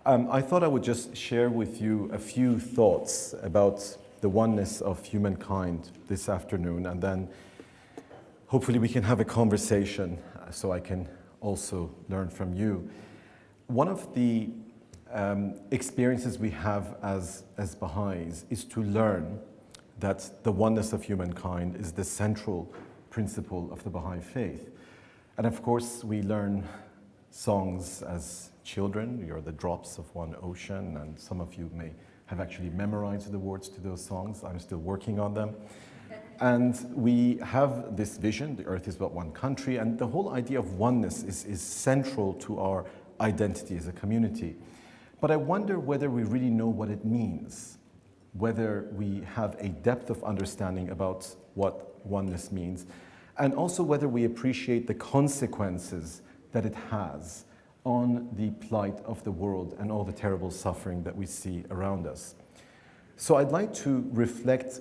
I thought I would just share with you a few thoughts about the oneness of humankind this afternoon, and then hopefully we can have a conversation so I can also learn from you. One of the experiences we have as Baha'is is to learn that the oneness of humankind is the central principle of the Baha'i faith. And of course, we learn songs as children. You're the drops of one ocean, and some of you may have actually memorized the words to those songs. I'm still working on them. And we have this vision, the earth is but one country, and the whole idea of oneness is central to our identity as a community. But I wonder whether we really know what it means, whether we have a depth of understanding about what oneness means, and also whether we appreciate the consequences that it has on the plight of the world and all the terrible suffering that we see around us. So I'd like to reflect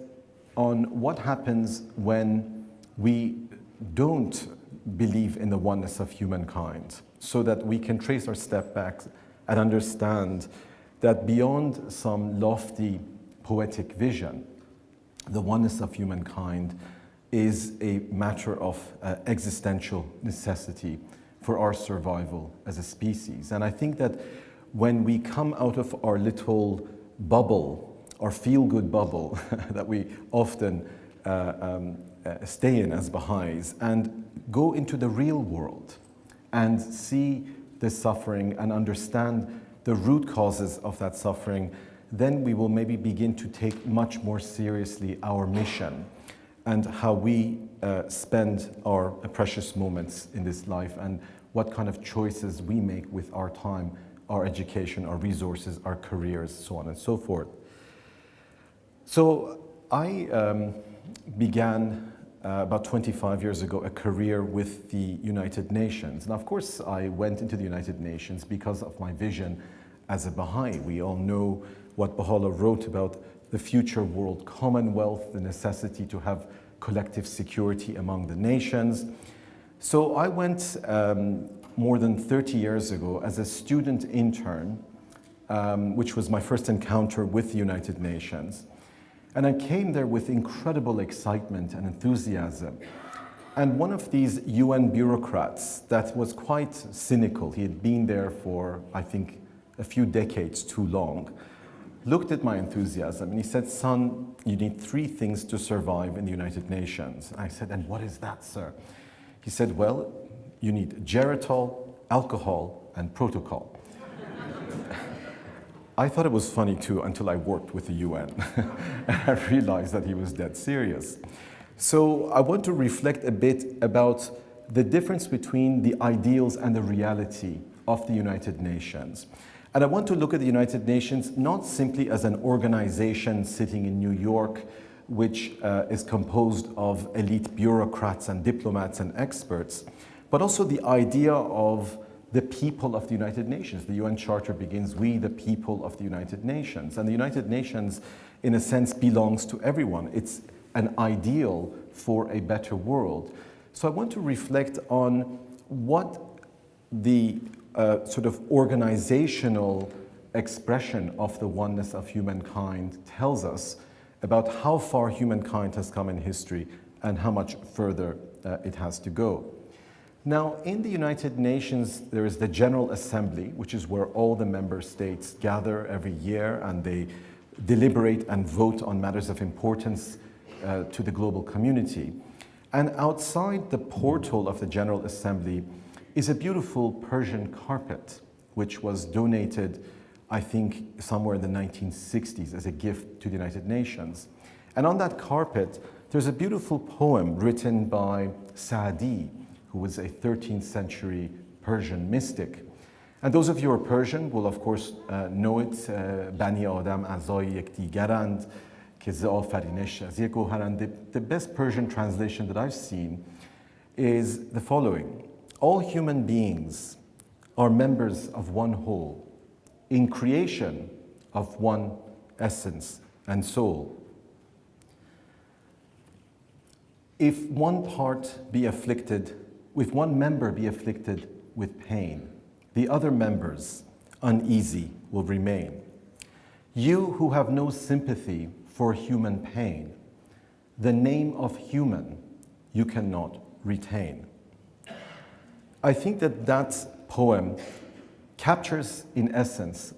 on what happens when we don't believe in the oneness of humankind, so that we can trace our step back and understand that beyond some lofty poetic vision, the oneness of humankind is a matter of existential necessity for our survival as a species. And I think that when we come out of our little bubble, our feel-good bubble that we often stay in as Baha'is, and go into the real world and see the suffering and understand the root causes of that suffering, then we will maybe begin to take much more seriously our mission and how we spend our precious moments in this life and what kind of choices we make with our time, our education, our resources, our careers, so on and so forth. So I began about 25 years ago a career with the United Nations. And of course I went into the United Nations because of my vision as a Baha'i. We all know what Baha'u'llah wrote about the future world commonwealth, the necessity to have collective security among the nations. So I went more than 30 years ago as a student intern, which was my first encounter with the United Nations. And I came there with incredible excitement and enthusiasm. And one of these UN bureaucrats that was quite cynical, he had been there for, I think, a few decades too long, looked at my enthusiasm and he said, "Son, you need 3 things to survive in the United Nations." I said, "And what is that, sir?" He said, "Well, you need geritol, alcohol, and protocol." I thought it was funny too until I worked with the UN. And I realized that he was dead serious. So I want to reflect a bit about the difference between the ideals and the reality of the United Nations. And I want to look at the United Nations not simply as an organization sitting in New York, which is composed of elite bureaucrats and diplomats and experts, but also the idea of the people of the United Nations. The UN Charter begins, "We, the people of the United Nations." And the United Nations, in a sense, belongs to everyone. It's an ideal for a better world. So I want to reflect on what the sort of organizational expression of the oneness of humankind tells us about how far humankind has come in history and how much further it has to go. Now, in the United Nations, there is the General Assembly, which is where all the member states gather every year and they deliberate and vote on matters of importance to the global community. And outside the portal of the General Assembly is a beautiful Persian carpet, which was donated, I think, somewhere in the 1960s as a gift to the United Nations. And on that carpet, there's a beautiful poem written by Sa'di, who was a 13th century Persian mystic. And those of you who are Persian will of course know it. Bani Adam azay yekdigarand ke ze afarinesh az yek goharand. The best Persian translation that I've seen is the following: all human beings are members of one whole, in creation of one essence and soul. If one member be afflicted with pain, the other members uneasy will remain. You who have no sympathy for human pain, the name of human you cannot retain. I think that that poem captures, in essence,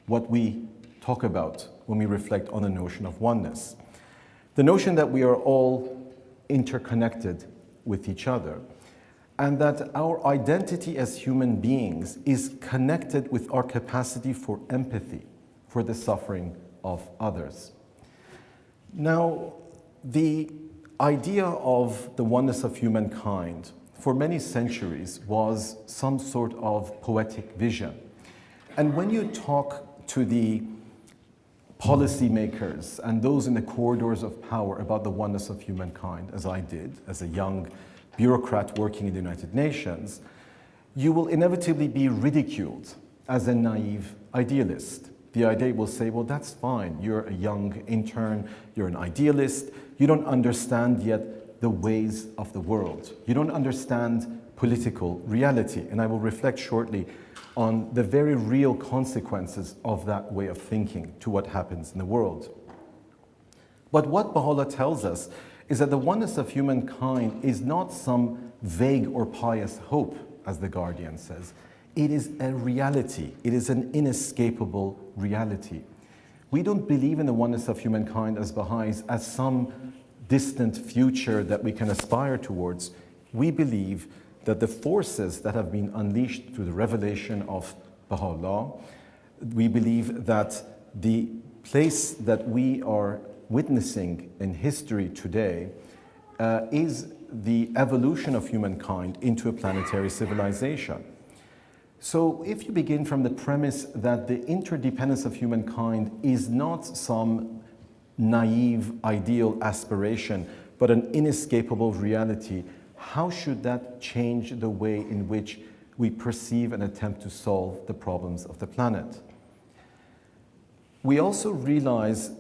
what we talk about when we reflect on the notion of oneness. The notion that we are all interconnected with each other, and that our identity as human beings is connected with our capacity for empathy for the suffering of others. Now, the idea of the oneness of humankind for many centuries was some sort of poetic vision. And when you talk to the policymakers and those in the corridors of power about the oneness of humankind, as I did as a young bureaucrat working in the United Nations, you will inevitably be ridiculed as a naive idealist. The idea will say, well, that's fine. You're a young intern, you're an idealist, you don't understand yet the ways of the world. You don't understand political reality. And I will reflect shortly on the very real consequences of that way of thinking to what happens in the world. But what Baha'u'llah tells us is that the oneness of humankind is not some vague or pious hope, as the Guardian says. It is a reality. It is an inescapable reality. We don't believe in the oneness of humankind as Baha'is as some distant future that we can aspire towards. We believe that the forces that have been unleashed through the revelation of Baha'u'llah, we believe that the place that we are witnessing in history today is the evolution of humankind into a planetary civilization. So if you begin from the premise that the interdependence of humankind is not some naive ideal aspiration, but an inescapable reality, how should that change the way in which we perceive and attempt to solve the problems of the planet? We also realize,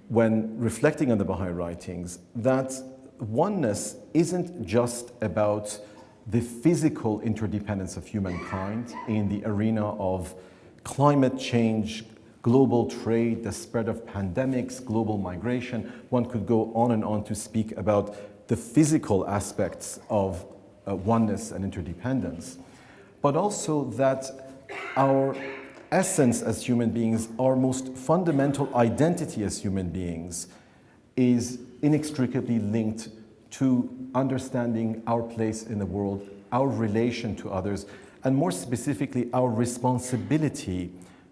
when reflecting on the Baha'i writings, that oneness isn't just about the physical interdependence of humankind in the arena of climate change, global trade, the spread of pandemics, global migration. One could go on and on to speak about the physical aspects of oneness and interdependence, but also that our essence as human beings, our most fundamental identity as human beings, is inextricably linked to understanding our place in the world, our relation to others, and more specifically, our responsibility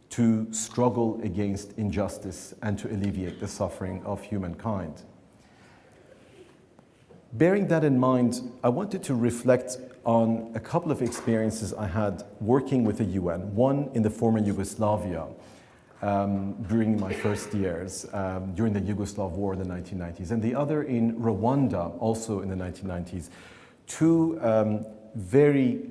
to struggle against injustice and to alleviate the suffering of humankind. Bearing that in mind, I wanted to reflect on a couple of experiences I had working with the UN, one in the former Yugoslavia during my first years, during the Yugoslav War in the 1990s, and the other in Rwanda, also in the 1990s. Two very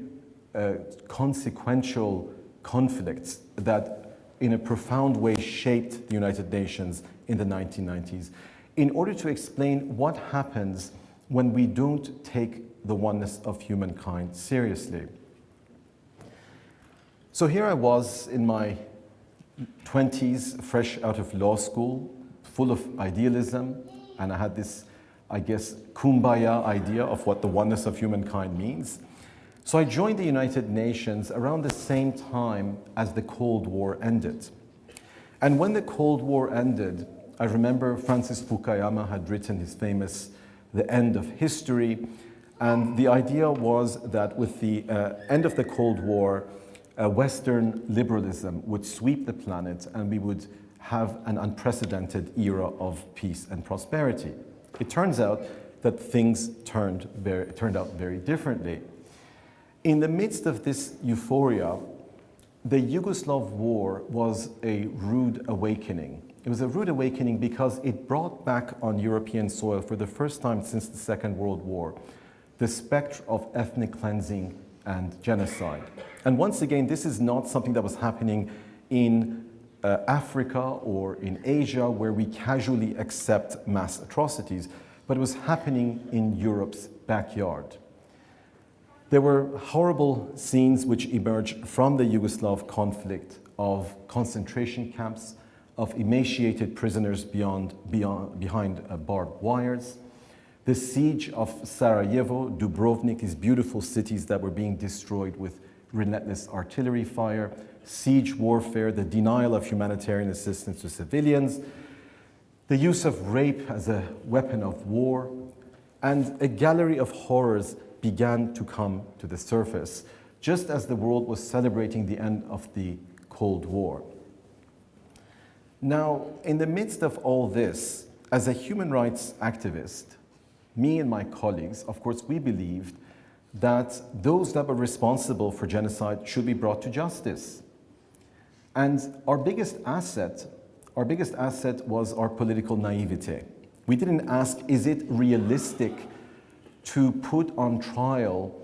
consequential conflicts that in a profound way shaped the United Nations in the 1990s, in order to explain what happens when we don't take the oneness of humankind seriously. So here I was in my 20s, fresh out of law school, full of idealism, and I had this, I guess, kumbaya idea of what the oneness of humankind means. So I joined the United Nations around the same time as the Cold War ended. And when the Cold War ended, I remember Francis Fukuyama had written his famous The End of History, and the idea was that with the end of the Cold War, Western liberalism would sweep the planet and we would have an unprecedented era of peace and prosperity. It turns out that things turned out very differently. In the midst of this euphoria, the Yugoslav War was a rude awakening. It was a rude awakening because it brought back on European soil for the first time since the Second World War the specter of ethnic cleansing and genocide. And once again, this is not something that was happening in Africa or in Asia, where we casually accept mass atrocities, but it was happening in Europe's backyard. There were horrible scenes which emerged from the Yugoslav conflict of concentration camps, of emaciated prisoners behind barbed wires, the siege of Sarajevo, Dubrovnik, these beautiful cities that were being destroyed with relentless artillery fire, siege warfare, the denial of humanitarian assistance to civilians, the use of rape as a weapon of war, and a gallery of horrors began to come to the surface, just as the world was celebrating the end of the Cold War. Now, in the midst of all this, as a human rights activist, me and my colleagues, of course, we believed that those that were responsible for genocide should be brought to justice. And our biggest asset was our political naivete. We didn't ask, is it realistic to put on trial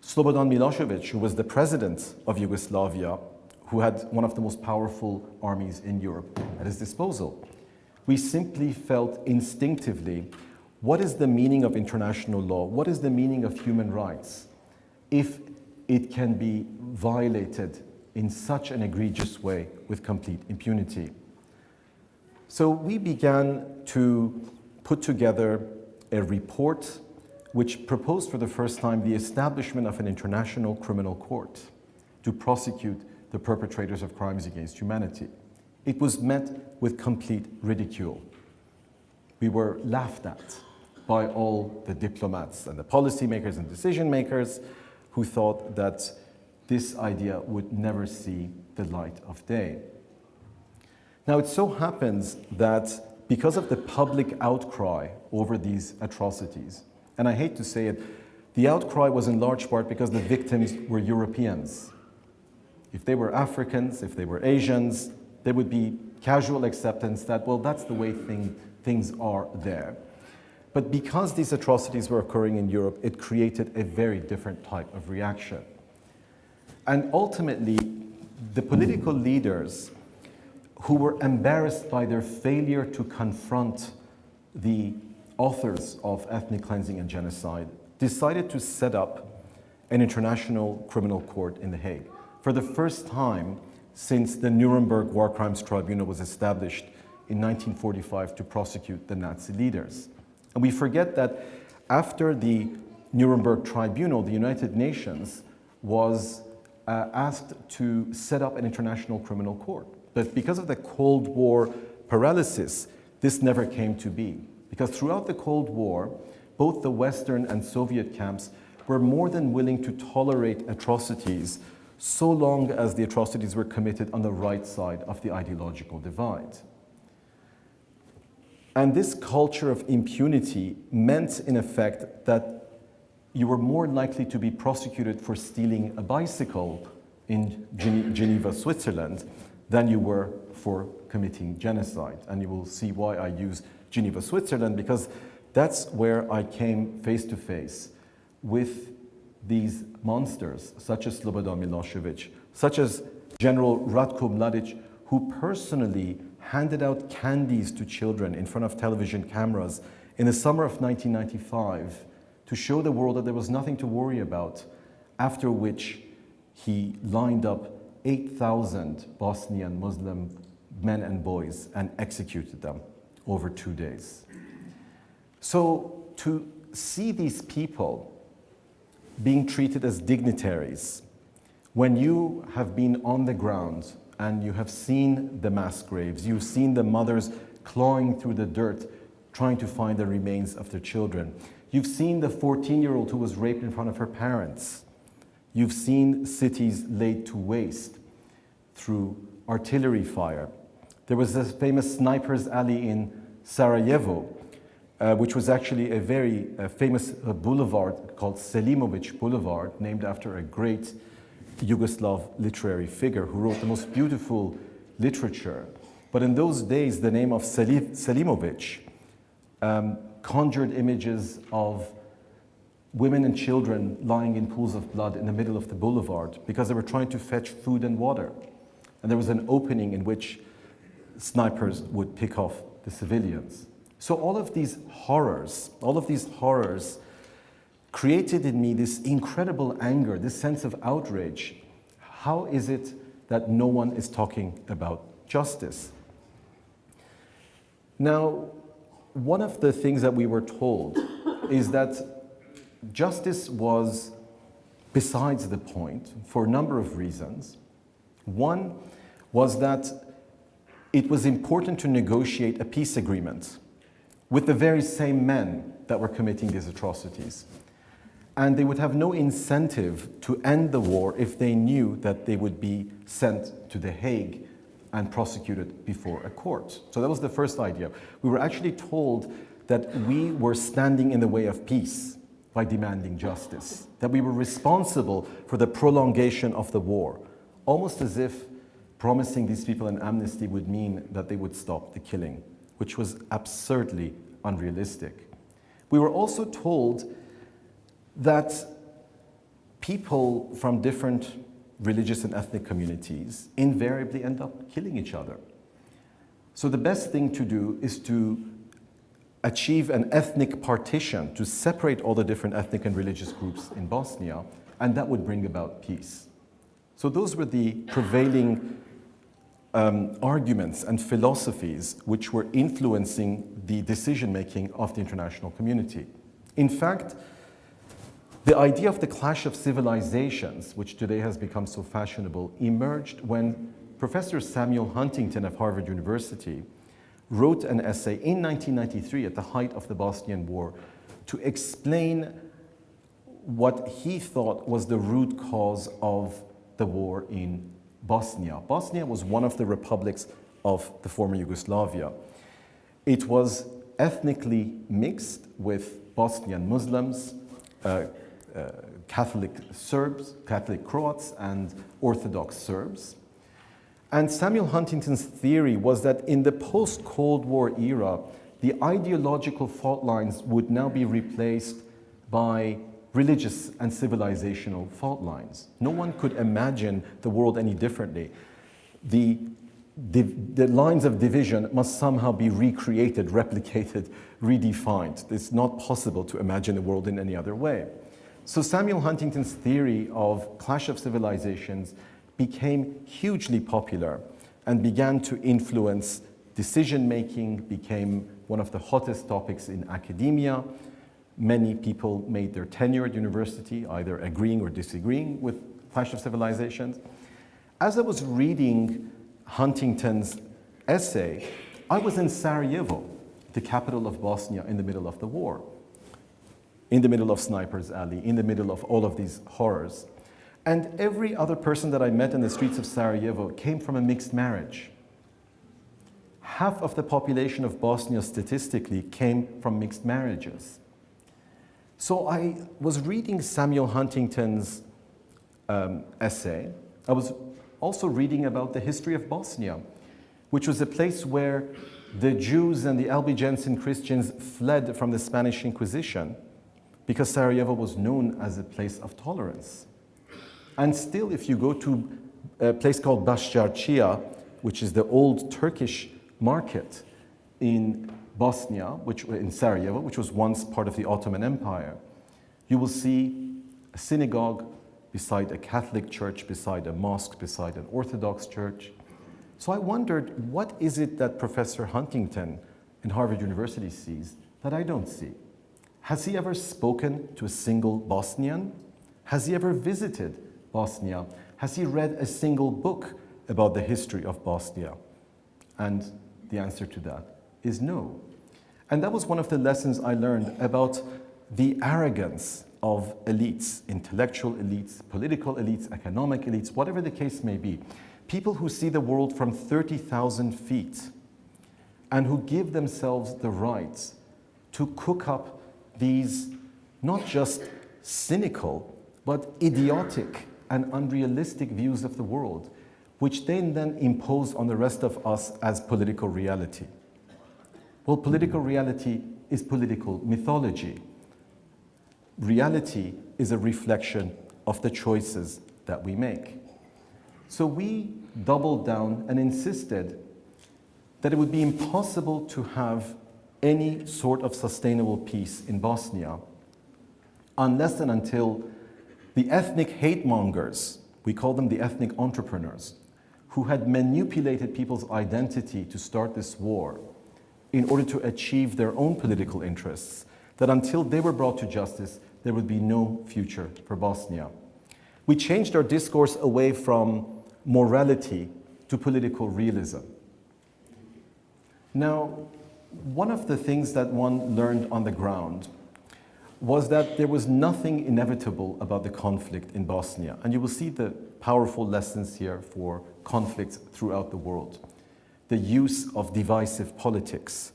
Slobodan Milosevic, who was the president of Yugoslavia, who had one of the most powerful armies in Europe at his disposal? We simply felt instinctively, what is the meaning of international law? What is the meaning of human rights if it can be violated in such an egregious way with complete impunity? So we began to put together a report which proposed for the first time the establishment of an international criminal court to prosecute the perpetrators of crimes against humanity. It was met with complete ridicule. We were laughed at by all the diplomats and the policymakers and decision makers who thought that this idea would never see the light of day. Now, it so happens that because of the public outcry over these atrocities, and I hate to say it, the outcry was in large part because the victims were Europeans. If they were Africans, if they were Asians, there would be casual acceptance that, well, that's the way things are there. But because these atrocities were occurring in Europe, it created a very different type of reaction. And ultimately, the political leaders who were embarrassed by their failure to confront the authors of ethnic cleansing and genocide decided to set up an international criminal court in The Hague. For the first time since the Nuremberg War Crimes Tribunal was established in 1945 to prosecute the Nazi leaders. And we forget that after the Nuremberg Tribunal, the United Nations was asked to set up an international criminal court. But because of the Cold War paralysis, this never came to be. Because throughout the Cold War, both the Western and Soviet camps were more than willing to tolerate atrocities so long as the atrocities were committed on the right side of the ideological divide. And this culture of impunity meant, in effect, that you were more likely to be prosecuted for stealing a bicycle in Geneva, Switzerland, than you were for committing genocide. And you will see why I use Geneva, Switzerland, because that's where I came face to face with these monsters, such as Slobodan Milosevic, such as General Ratko Mladic, who personally handed out candies to children in front of television cameras in the summer of 1995 to show the world that there was nothing to worry about, after which he lined up 8,000 Bosnian Muslim men and boys and executed them over 2 days. So to see these people being treated as dignitaries, when you have been on the ground and you have seen the mass graves, you've seen the mothers clawing through the dirt trying to find the remains of their children, you've seen the 14-year-old who was raped in front of her parents, you've seen cities laid to waste through artillery fire. There was this famous sniper's alley in Sarajevo, which was actually a very famous boulevard called Selimovic Boulevard, named after a great Yugoslav literary figure who wrote the most beautiful literature. But in those days, the name of Selimovic conjured images of women and children lying in pools of blood in the middle of the boulevard because they were trying to fetch food and water. And there was an opening in which snipers would pick off the civilians. So all of these horrors created in me this incredible anger, this sense of outrage. How is it that no one is talking about justice. Now, one of the things that we were told is that justice was besides the point for a number of reasons. One was that it was important to negotiate a peace agreement with the very same men that were committing these atrocities. And they would have no incentive to end the war if they knew that they would be sent to The Hague and prosecuted before a court. So that was the first idea. We were actually told that we were standing in the way of peace by demanding justice, that we were responsible for the prolongation of the war, almost as if promising these people an amnesty would mean that they would stop the killing, which was absurdly unrealistic. We were also told that people from different religious and ethnic communities invariably end up killing each other. So the best thing to do is to achieve an ethnic partition, to separate all the different ethnic and religious groups in Bosnia, and that would bring about peace. So those were the prevailing arguments and philosophies which were influencing the decision-making of the international community. In fact, the idea of the clash of civilizations, which today has become so fashionable, emerged when Professor Samuel Huntington of Harvard University wrote an essay in 1993 at the height of the Bosnian War to explain what he thought was the root cause of the war in Bosnia. Bosnia was one of the republics of the former Yugoslavia. It was ethnically mixed with Bosnian Muslims, Catholic Serbs, Catholic Croats, and Orthodox Serbs. And Samuel Huntington's theory was that in the post-Cold War era, the ideological fault lines would now be replaced by religious and civilizational fault lines. No one could imagine the world any differently. The lines of division must somehow be recreated, replicated, redefined. It's not possible to imagine the world in any other way. So Samuel Huntington's theory of clash of civilizations became hugely popular and began to influence decision-making, became one of the hottest topics in academia. Many people made their tenure at university either agreeing or disagreeing with clash of civilizations. As I was reading Huntington's essay, I was in Sarajevo, the capital of Bosnia, in the middle of the war, in the middle of Sniper's Alley, in the middle of all of these horrors. And every other person that I met in the streets of Sarajevo came from a mixed marriage. Half of the population of Bosnia statistically came from mixed marriages. So I was reading Samuel Huntington's essay. I was also reading about the history of Bosnia, which was a place where the Jews and the Albigensian Christians fled from the Spanish Inquisition because Sarajevo was known as a place of tolerance. And still, if you go to a place called Başarçıya, which is the old Turkish market in Bosnia, in Sarajevo, which was once part of the Ottoman Empire, you will see a synagogue beside a Catholic church, beside a mosque, beside an Orthodox church. So I wondered, what is it that Professor Huntington in Harvard University sees that I don't see? Has he ever spoken to a single Bosnian? Has he ever visited Bosnia? Has he read a single book about the history of Bosnia? And the answer to that is no. And that was one of the lessons I learned about the arrogance of elites, intellectual elites, political elites, economic elites, whatever the case may be. People who see the world from 30,000 feet and who give themselves the right to cook up these not just cynical, but idiotic and unrealistic views of the world, which they then impose on the rest of us as political reality. Well, political reality is political mythology. Reality is a reflection of the choices that we make. So we doubled down and insisted that it would be impossible to have any sort of sustainable peace in Bosnia unless and until the ethnic hate mongers, we call them the ethnic entrepreneurs, who had manipulated people's identity to start this war in order to achieve their own political interests, that until they were brought to justice, there would be no future for Bosnia. We changed our discourse away from morality to political realism. Now, one of the things that one learned on the ground was that there was nothing inevitable about the conflict in Bosnia. And you will see the powerful lessons here for conflicts throughout the world. The use of divisive politics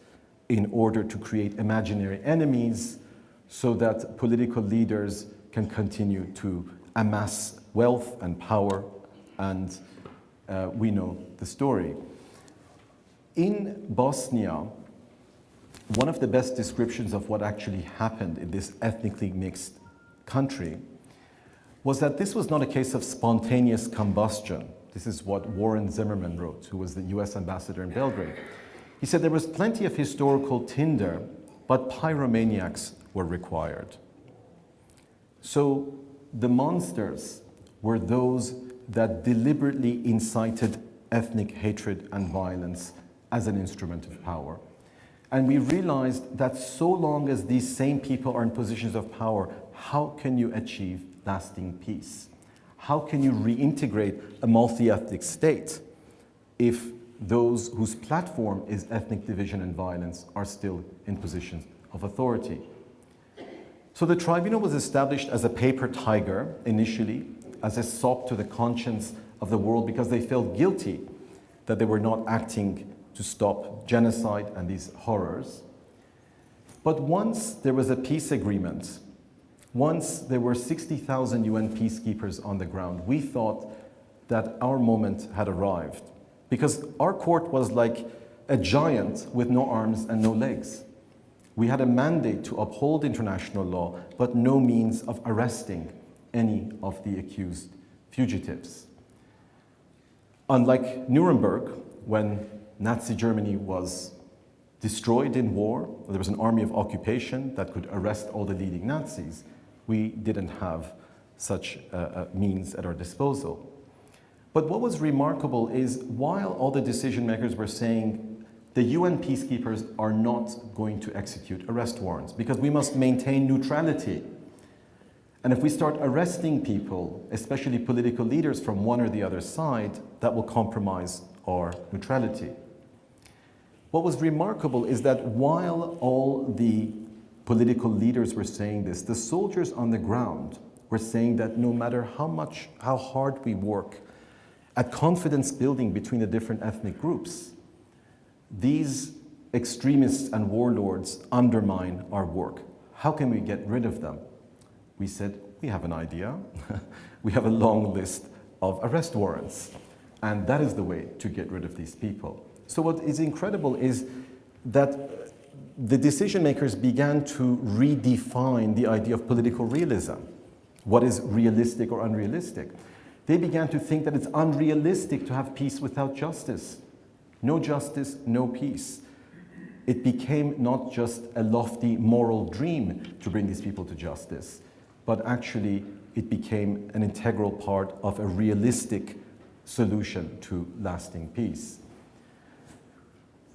in order to create imaginary enemies so that political leaders can continue to amass wealth and power, and we know the story. In Bosnia, one of the best descriptions of what actually happened in this ethnically mixed country was that this was not a case of spontaneous combustion. This is what Warren Zimmerman wrote, who was the US ambassador in Belgrade. He said there was plenty of historical tinder, but pyromaniacs were required. So the monsters were those that deliberately incited ethnic hatred and violence as an instrument of power. And we realized that so long as these same people are in positions of power, how can you achieve lasting peace? How can you reintegrate a multi-ethnic state if those whose platform is ethnic division and violence are still in positions of authority? So the tribunal was established as a paper tiger initially, as a sop to the conscience of the world, because they felt guilty that they were not acting to stop genocide and these horrors. But once there was a peace agreement, once there were 60,000 UN peacekeepers on the ground, we thought that our moment had arrived, because our court was like a giant with no arms and no legs. We had a mandate to uphold international law, but no means of arresting any of the accused fugitives. Unlike Nuremberg, when Nazi Germany was destroyed in war, there was an army of occupation that could arrest all the leading Nazis, we didn't have such means at our disposal. But what was remarkable is, while all the decision makers were saying the UN peacekeepers are not going to execute arrest warrants because we must maintain neutrality. And if we start arresting people, especially political leaders from one or the other side, that will compromise our neutrality. What was remarkable is that while all the political leaders were saying this, the soldiers on the ground were saying that no matter how hard we work at confidence building between the different ethnic groups, these extremists and warlords undermine our work. How can we get rid of them? We said, we have an idea. We have a long list of arrest warrants. And that is the way to get rid of these people. So what is incredible is that the decision makers began to redefine the idea of political realism. What is realistic or unrealistic? They began to think that it's unrealistic to have peace without justice. No justice, no peace. It became not just a lofty moral dream to bring these people to justice, but actually it became an integral part of a realistic solution to lasting peace.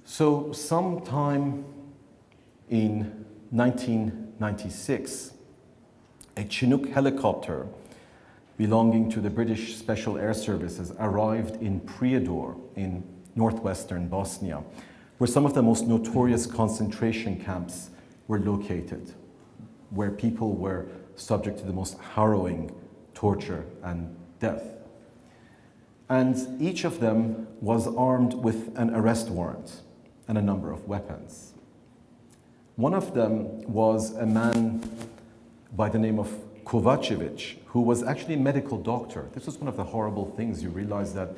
So sometime in 1996, a Chinook helicopter belonging to the British Special Air Services arrived in Prijedor in northwestern Bosnia, where some of the most notorious concentration camps were located, where people were subject to the most harrowing torture and death. And each of them was armed with an arrest warrant and a number of weapons. One of them was a man by the name of Kovacevic, who was actually a medical doctor. This was one of the horrible things. You realize that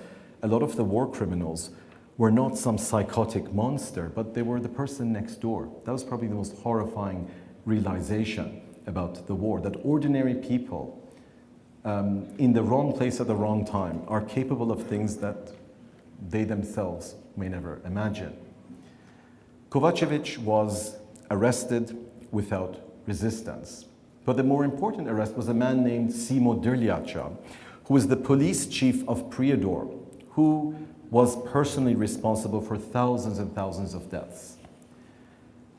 a lot of the war criminals were not some psychotic monster, but they were the person next door. That was probably the most horrifying realization about the war, that ordinary people in the wrong place at the wrong time are capable of things that they themselves may never imagine. Kovacevic was arrested without resistance. But the more important arrest was a man named Simo Drljača, who was the police chief of Prijedor, who was personally responsible for thousands and thousands of deaths.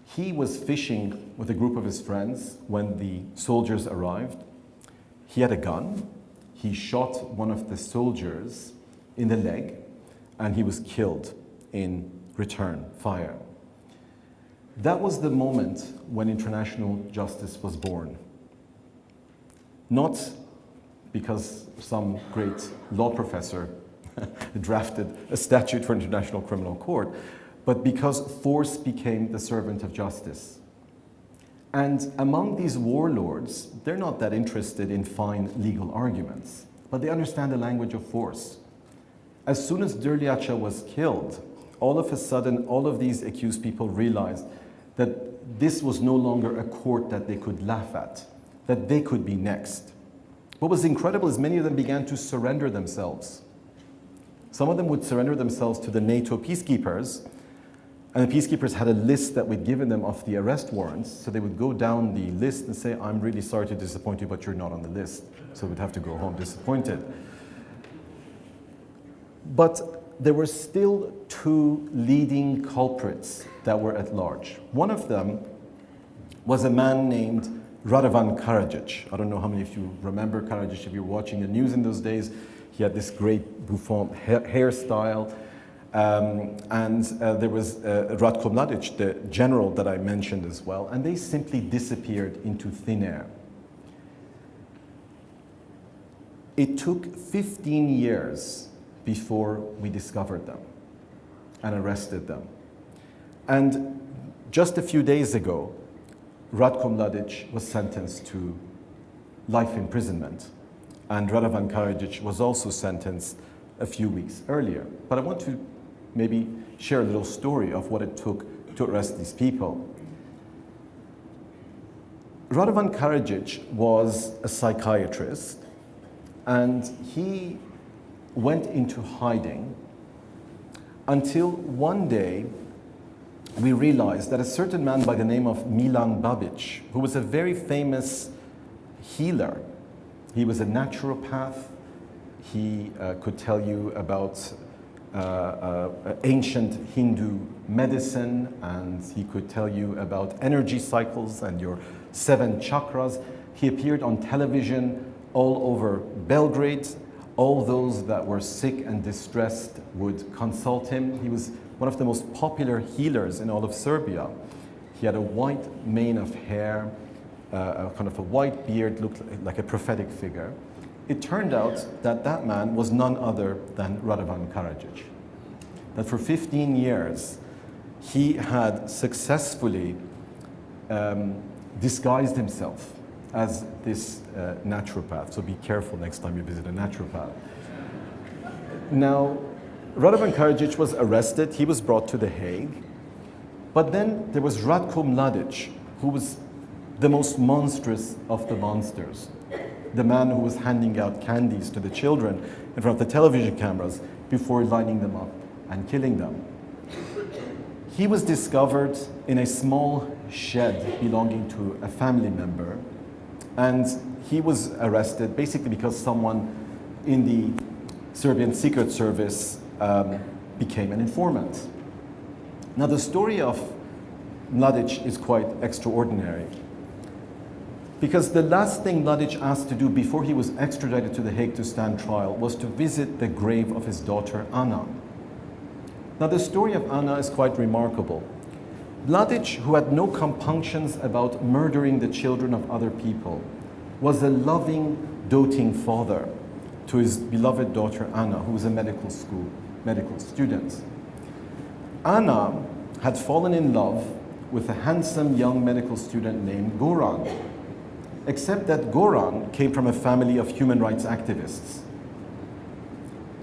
He was fishing with a group of his friends when the soldiers arrived. He had a gun. He shot one of the soldiers in the leg, and he was killed in return fire. That was the moment when international justice was born. Not because some great law professor drafted a statute for International Criminal Court, but because force became the servant of justice. And among these warlords, they're not that interested in fine legal arguments, but they understand the language of force. As soon as Derliacha was killed, all of a sudden, all of these accused people realized that this was no longer a court that they could laugh at, that they could be next. What was incredible is many of them began to surrender themselves. Some of them would surrender themselves to the NATO peacekeepers, and the peacekeepers had a list that we'd given them of the arrest warrants, so they would go down the list and say, I'm really sorry to disappoint you, but you're not on the list. So we'd have to go home disappointed. But there were still two leading culprits that were at large. One of them was a man named Radovan Karadzic. I don't know how many of you remember Karadzic if you were watching the news in those days. He had this great bouffant hairstyle. And there was Ratko Mladic, the general that I mentioned as well, and they simply disappeared into thin air. It took 15 years before we discovered them and arrested them. And just a few days ago, Ratko Mladic was sentenced to life imprisonment, and Radovan Karadzic was also sentenced a few weeks earlier. But I want to maybe share a little story of what it took to arrest these people. Radovan Karadzic was a psychiatrist, and he went into hiding until one day we realized that a certain man by the name of Milan Babic, who was a very famous healer, he was a naturopath, he could tell you about ancient Hindu medicine, and he could tell you about energy cycles and your 7 chakras. He appeared on television all over Belgrade. All those that were sick and distressed would consult him. He was one of the most popular healers in all of Serbia. He had a white mane of hair, kind of a white beard, looked like a prophetic figure. It turned out that that man was none other than Radovan Karadzic. That for 15 years, he had successfully disguised himself as this naturopath. So be careful next time you visit a naturopath. Now, Radovan Karadzic was arrested. He was brought to The Hague. But then there was Ratko Mladic, who was the most monstrous of the monsters. The man who was handing out candies to the children in front of the television cameras before lining them up and killing them. He was discovered in a small shed belonging to a family member, and he was arrested basically because someone in the Serbian Secret Service became an informant. Now the story of Mladic is quite extraordinary, because the last thing Mladic asked to do before he was extradited to The Hague to stand trial was to visit the grave of his daughter Anna. Now the story of Anna is quite remarkable. Mladic, who had no compunctions about murdering the children of other people, was a loving, doting father to his beloved daughter Anna, who was a medical student. Anna had fallen in love with a handsome young medical student named Goran, except that Goran came from a family of human rights activists.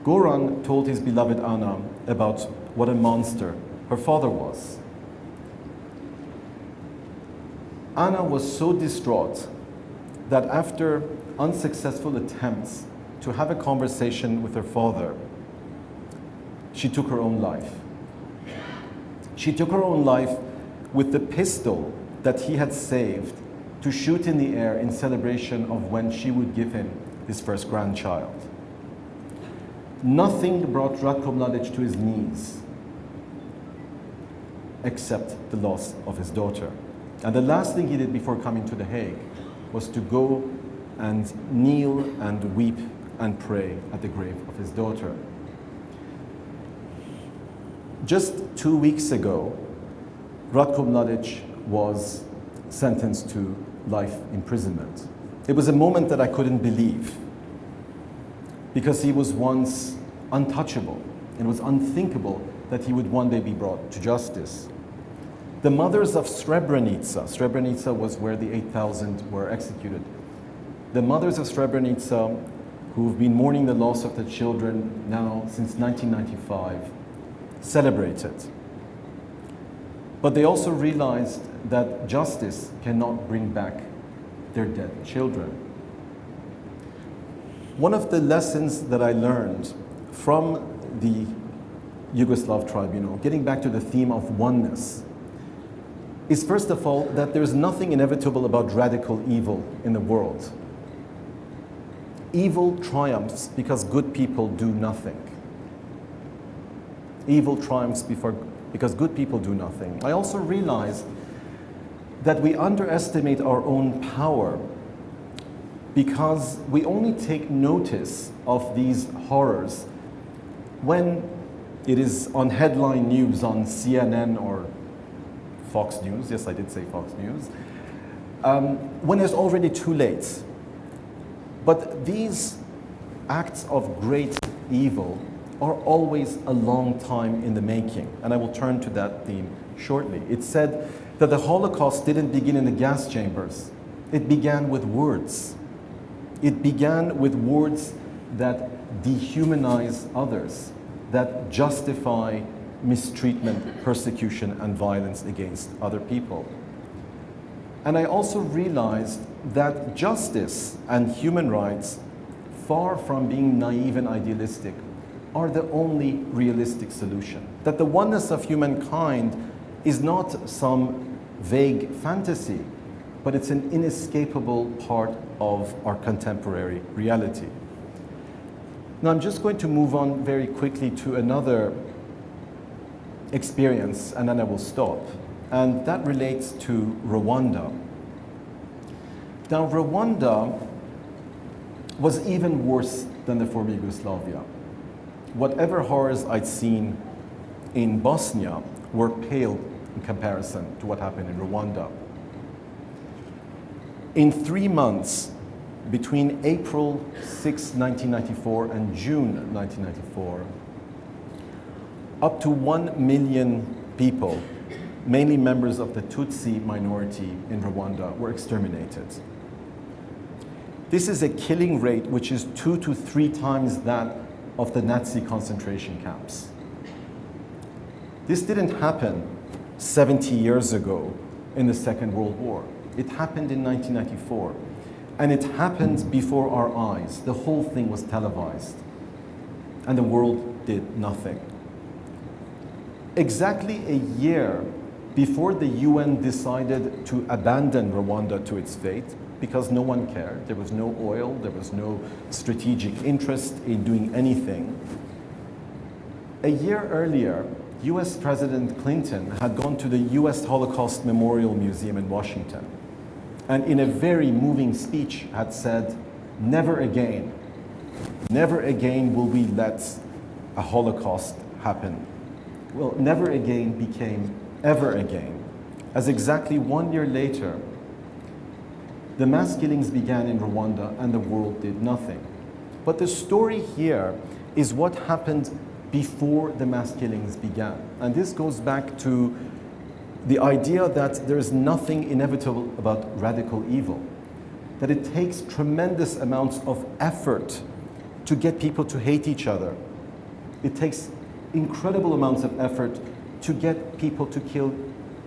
Goran told his beloved Anna about what a monster her father was. Anna was so distraught that after unsuccessful attempts to have a conversation with her father, she took her own life. She took her own life with the pistol that he had saved to shoot in the air in celebration of when she would give him his first grandchild. Nothing brought Ratko Mladic to his knees except the loss of his daughter. And the last thing he did before coming to The Hague was to go and kneel and weep and pray at the grave of his daughter. Just 2 weeks ago, Ratko Mladic was sentenced to life imprisonment. It was a moment that I couldn't believe, because he was once untouchable. It was unthinkable that he would one day be brought to justice. The mothers of Srebrenica was where the 8,000 were executed. The mothers of Srebrenica, who've been mourning the loss of their children now since 1995, celebrated. But they also realized that justice cannot bring back their dead children. One of the lessons that I learned from the Yugoslav tribunal, getting back to the theme of oneness, is first of all that there's nothing inevitable about radical evil in the world. Evil triumphs because good people do nothing. Evil triumphs because good people do nothing. I also realized that we underestimate our own power because we only take notice of these horrors when it is on headline news on CNN or Fox News. Yes, I did say Fox News. When it's already too late. But these acts of great evil are always a long time in the making, and I will turn to that theme shortly. It said that the Holocaust didn't begin in the gas chambers. It began with words. It began with words that dehumanize others, that justify mistreatment, persecution, and violence against other people. And I also realized that justice and human rights, far from being naive and idealistic, are the only realistic solution. That the oneness of humankind is not some vague fantasy, but it's an inescapable part of our contemporary reality. Now I'm just going to move on very quickly to another experience, and then I will stop. And that relates to Rwanda. Now Rwanda was even worse than the former Yugoslavia. Whatever horrors I'd seen in Bosnia were pale in comparison to what happened in Rwanda. In 3 months, between April 6, 1994 and June 1994, up to 1 million people, mainly members of the Tutsi minority in Rwanda, were exterminated. This is a killing rate which is 2 to 3 times that of the Nazi concentration camps. This didn't happen 70 years ago in the Second World War. It happened in 1994, and it happened before our eyes. The whole thing was televised, and the world did nothing. Exactly a year before the UN decided to abandon Rwanda to its fate, because no one cared. There was no oil, there was no strategic interest in doing anything. A year earlier, US President Clinton had gone to the US Holocaust Memorial Museum in Washington, and in a very moving speech had said, never again will we let a Holocaust happen. Well, never again became ever again, as exactly 1 year later, the mass killings began in Rwanda and the world did nothing. But the story here is what happened before the mass killings began. And this goes back to the idea that there is nothing inevitable about radical evil, that it takes tremendous amounts of effort to get people to hate each other. It takes incredible amounts of effort to get people to kill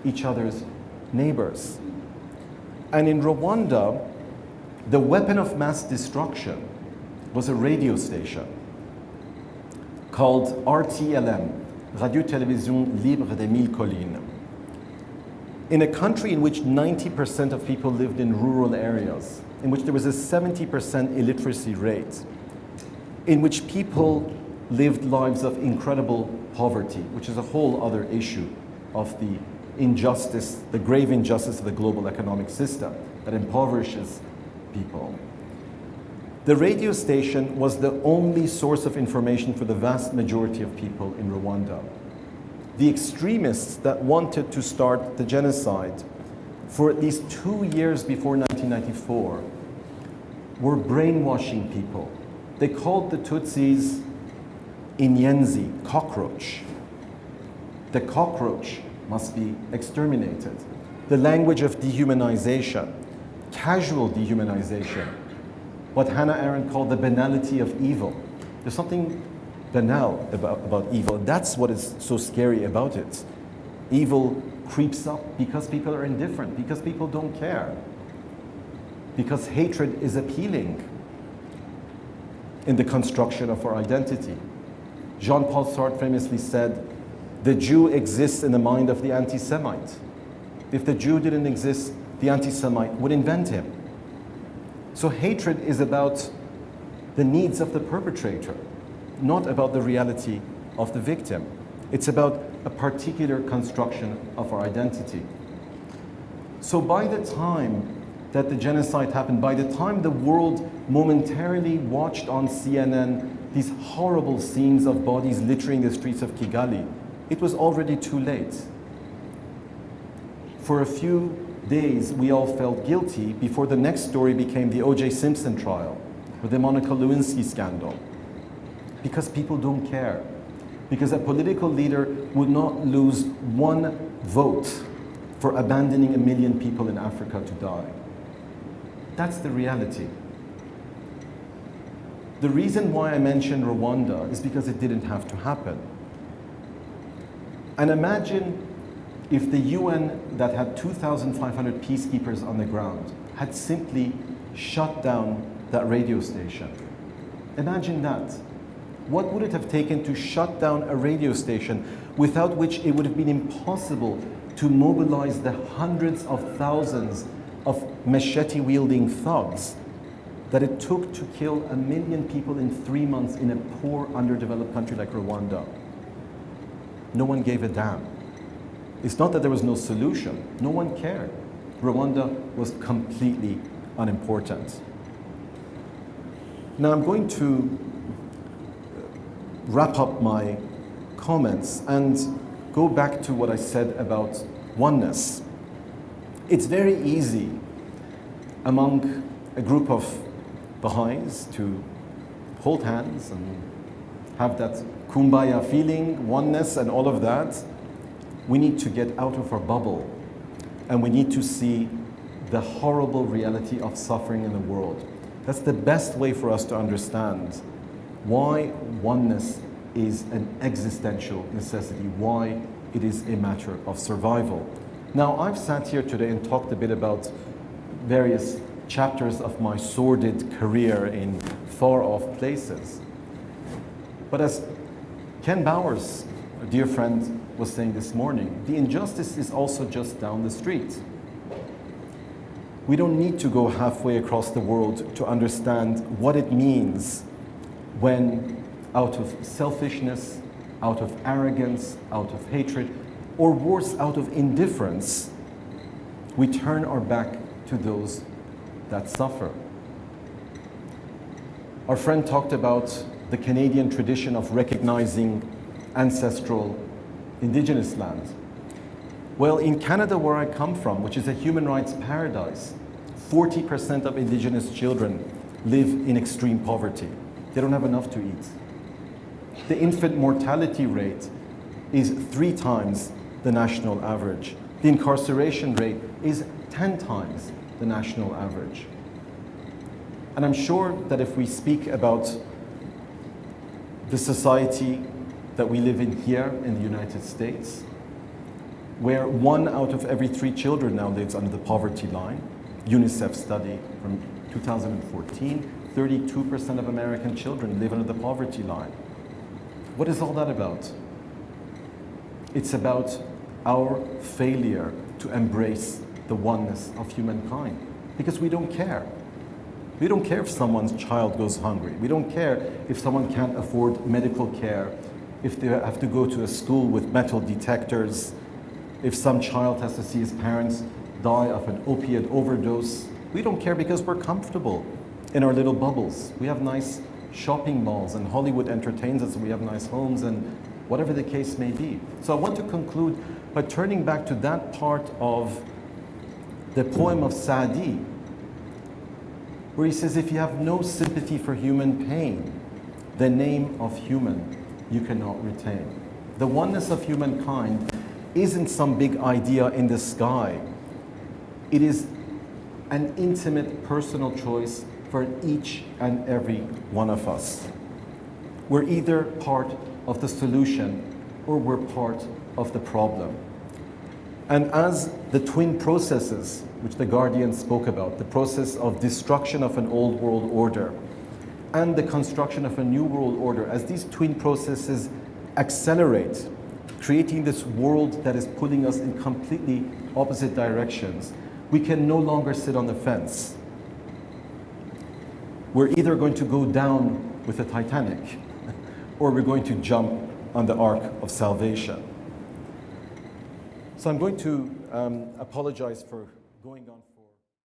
each other's neighbors. And in Rwanda, the weapon of mass destruction was a radio station called RTLM, Radio Télévision Libre des Mille Collines. In a country in which 90% of people lived in rural areas, in which there was a 70% illiteracy rate, in which people lived lives of incredible poverty, which is a whole other issue of the injustice, the grave injustice of the global economic system that impoverishes people. The radio station was the only source of information for the vast majority of people in Rwanda. The extremists that wanted to start the genocide for at least 2 years before 1994 were brainwashing people. They called the Tutsis Inyenzi, cockroach. The cockroach must be exterminated. The language of dehumanization, casual dehumanization, what Hannah Arendt called the banality of evil. There's something banal about evil. That's what is so scary about it. Evil creeps up because people are indifferent, because people don't care, because hatred is appealing in the construction of our identity. Jean-Paul Sartre famously said, the Jew exists in the mind of the anti-Semite. If the Jew didn't exist, the anti-Semite would invent him. So hatred is about the needs of the perpetrator, not about the reality of the victim. It's about a particular construction of our identity. So by the time that the genocide happened, by the time the world momentarily watched on CNN these horrible scenes of bodies littering the streets of Kigali, it was already too late. For a few days, we all felt guilty before the next story became the O.J. Simpson trial or the Monica Lewinsky scandal. Because people don't care. Because a political leader would not lose one vote for abandoning 1 million people in Africa to die. That's the reality. The reason why I mention Rwanda is because it didn't have to happen. And imagine if the UN that had 2,500 peacekeepers on the ground had simply shut down that radio station. Imagine that. What would it have taken to shut down a radio station without which it would have been impossible to mobilize the hundreds of thousands of machete-wielding thugs that it took to kill 1 million people in 3 months in a poor, underdeveloped country like Rwanda? No one gave a damn. It's not that there was no solution. No one cared. Rwanda was completely unimportant. Now I'm going to wrap up my comments and go back to what I said about oneness. It's very easy among a group of Baha'is to hold hands and have that kumbaya feeling, oneness and all of that. We need to get out of our bubble and we need to see the horrible reality of suffering in the world. That's the best way for us to understand why oneness is an existential necessity, why it is a matter of survival. Now, I've sat here today and talked a bit about various chapters of my sordid career in far-off places. But as Ken Bowers, a dear friend, was saying this morning, the injustice is also just down the street. We don't need to go halfway across the world to understand what it means when, out of selfishness, out of arrogance, out of hatred, or worse, out of indifference, we turn our back to those that suffer. Our friend talked about the Canadian tradition of recognizing ancestral indigenous land. Well, in Canada, where I come from, which is a human rights paradise, 40% of indigenous children live in extreme poverty. They don't have enough to eat. The infant mortality rate is 3 times the national average. The incarceration rate is 10 times the national average. And I'm sure that if we speak about the society that we live in here in the United States, where 1 out of every 3 children now lives under the poverty line, UNICEF study from 2014, 32% of American children live under the poverty line. What is all that about? It's about our failure to embrace the oneness of humankind, because we don't care. We don't care if someone's child goes hungry. We don't care if someone can't afford medical care, if they have to go to a school with metal detectors, if some child has to see his parents die of an opiate overdose. We don't care because we're comfortable in our little bubbles. We have nice shopping malls and Hollywood entertains us, and we have nice homes and whatever the case may be. So I want to conclude by turning back to that part of the poem of Saadi, where he says, if you have no sympathy for human pain, the name of human you cannot retain. The oneness of humankind isn't some big idea in the sky. It is an intimate personal choice for each and every one of us. We're either part of the solution or we're part of the problem. And as the twin processes, which the Guardian spoke about, the process of destruction of an old world order and the construction of a new world order, as these twin processes accelerate, creating this world that is pulling us in completely opposite directions, we can no longer sit on the fence. We're either going to go down with the Titanic or we're going to jump on the Ark of Salvation. So I'm going to apologize for going on.